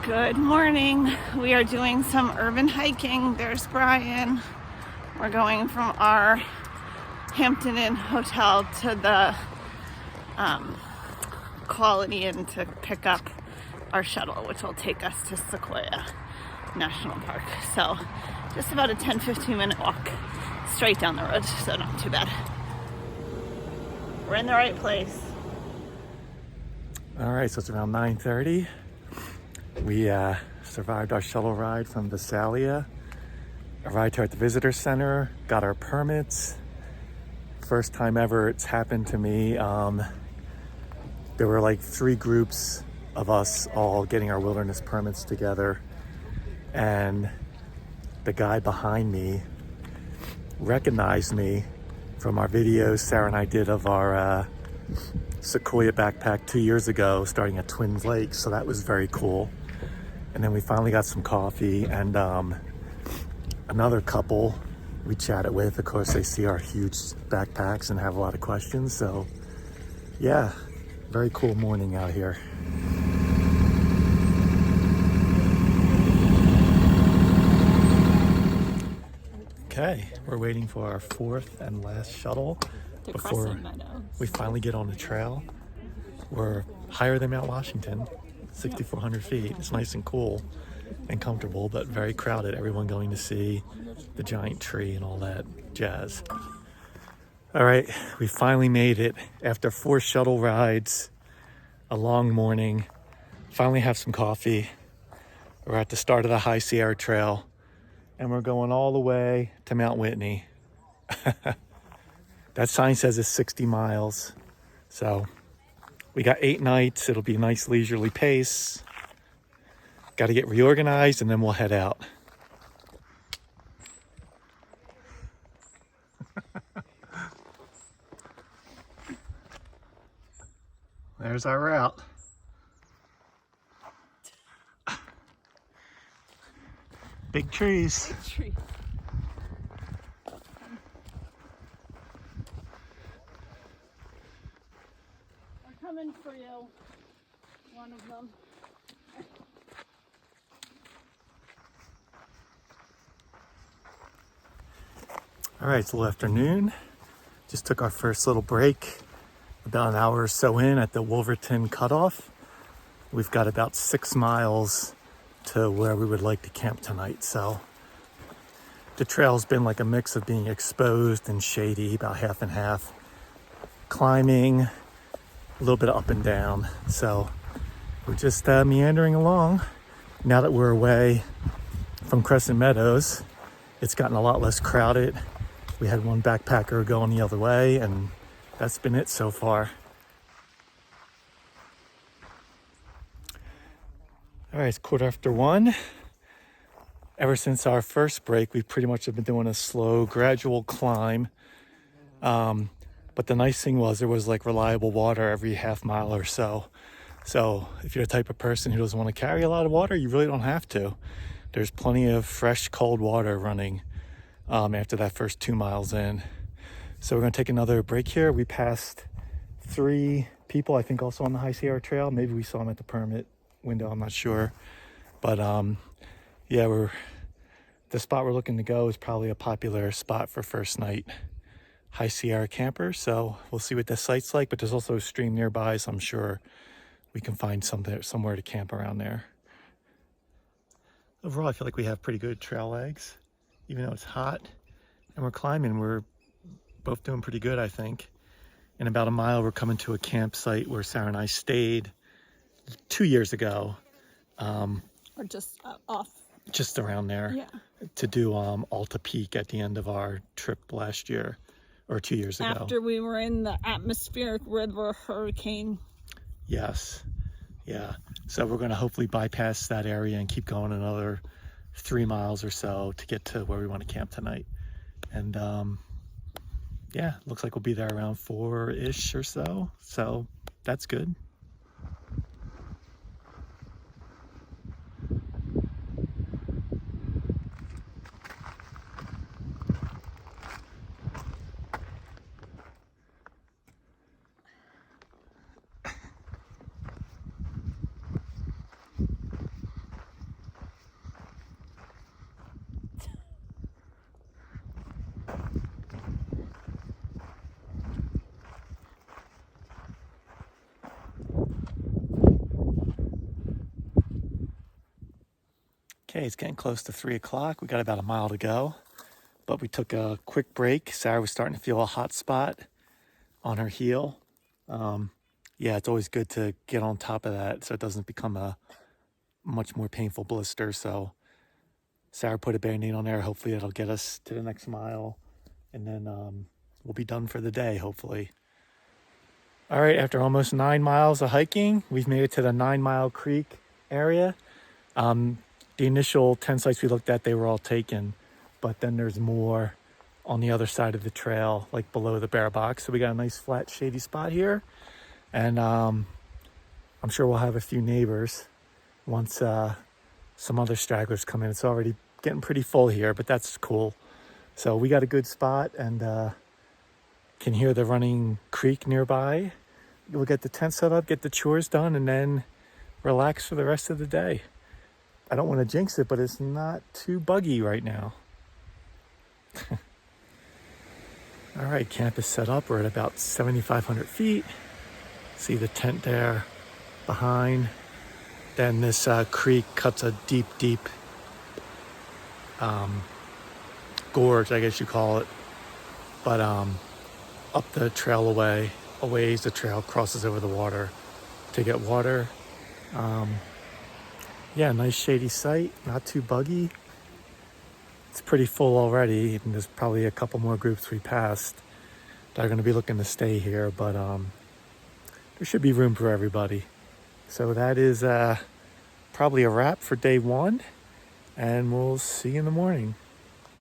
Good morning. We are doing some urban hiking. There's Brian. We're going from our Hampton Inn hotel to the Quality Inn to pick up our shuttle, which will take us to Sequoia National Park. So just about a 10-15 minute walk straight down the road, so not too bad. We're in the right place. All right, so it's around 9:30. We survived our shuttle ride from Visalia, arrived here at the visitor center, got our permits. First time ever it's happened to me. There were like 3 groups of us all getting our wilderness permits together, and the guy behind me recognized me from our videos Sarah and I did of our Sequoia backpack 2 years ago, starting at Twins Lakes. So that was very cool. And then we finally got some coffee, and another couple we chatted with. Of course, they see our huge backpacks and have a lot of questions. So yeah, very cool morning out here. Okay, we're waiting for our 4th and last shuttle before we finally get on the trail. We're higher than Mount Washington, 6,400 feet. It's nice and cool and comfortable, but very crowded. Everyone going to see the giant tree and all that jazz. All right, we finally made it after 4 shuttle rides, a long morning. Finally have some coffee. We're at the start of the High Sierra Trail, and we're going all the way to Mount Whitney. That sign says it's 60 miles. So we got 8 nights. It'll be a nice leisurely pace. Got to get reorganized, and then we'll head out. There's our route. Big trees. Big tree. We're coming for you. One of them. All right, it's a little afternoon. Just took our first little break, about an hour or so in at the Wolverton Cutoff. We've got about 6 miles to where we would like to camp tonight. So the trail's been like a mix of being exposed and shady, about half and half. Climbing, a little bit of up and down. So we're just meandering along. Now that we're away from Crescent Meadows, it's gotten a lot less crowded. We had one backpacker going the other way, and that's been it so far. All right, it's 1:15. Ever since our first break, we pretty much have been doing a slow, gradual climb. But the nice thing was there was like reliable water every half mile or so. So if you're the type of person who doesn't want to carry a lot of water, you really don't have to. There's plenty of fresh, cold water running after that first 2 miles in. So we're going to take another break here. We passed 3 people, I think, also on the High Sierra Trail. Maybe we saw them at the permit window, I'm not sure. But yeah, the spot we're looking to go is probably a popular spot for first night High Sierra campers. So we'll see what the site's like, but there's also a stream nearby, so I'm sure we can find somewhere to camp around there. Overall, I feel like we have pretty good trail legs, even though it's hot and we're climbing. We're both doing pretty good, I think. In about a mile, we're coming to a campsite where Sarah and I stayed 2 years ago. Or just off. Just around there. Yeah. To do Alta Peak at the end of our trip last year, or 2 years ago. After we were in the atmospheric river hurricane. Yes. Yeah. So we're going to hopefully bypass that area and keep going another 3 miles or so to get to where we want to camp tonight. And yeah, looks like we'll be there around 4-ish or so. So that's good. Okay, it's getting close to 3 o'clock. We got about a mile to go, but we took a quick break. Sarah was starting to feel a hot spot on her heel. Yeah, it's always good to get on top of that so it doesn't become a much more painful blister. So Sarah put a Band-Aid on there. Hopefully that'll get us to the next mile, and then we'll be done for the day, hopefully. All right, after almost 9 miles of hiking, we've made it to the 9 Mile Creek area. The initial 10 sites we looked at, they were all taken, but then there's more on the other side of the trail, like below the bear box. So we got a nice flat shady spot here, and I'm sure we'll have a few neighbors once some other stragglers come in. It's already getting pretty full here, but that's cool. So we got a good spot, and can hear the running creek nearby. We'll get the tent set up, get the chores done, and then relax for the rest of the day. I don't want to jinx it, but it's not too buggy right now. All right, camp is set up. We're at about 7,500 feet. See the tent there behind. Then this creek cuts a deep gorge, I guess you call it. But up the trail a ways, the trail crosses over the water to get water. Yeah, nice shady site, not too buggy. It's pretty full already, and there's probably a couple more groups we passed that are going to be looking to stay here, but there should be room for everybody. So that is probably a wrap for day one, and we'll see you in the morning.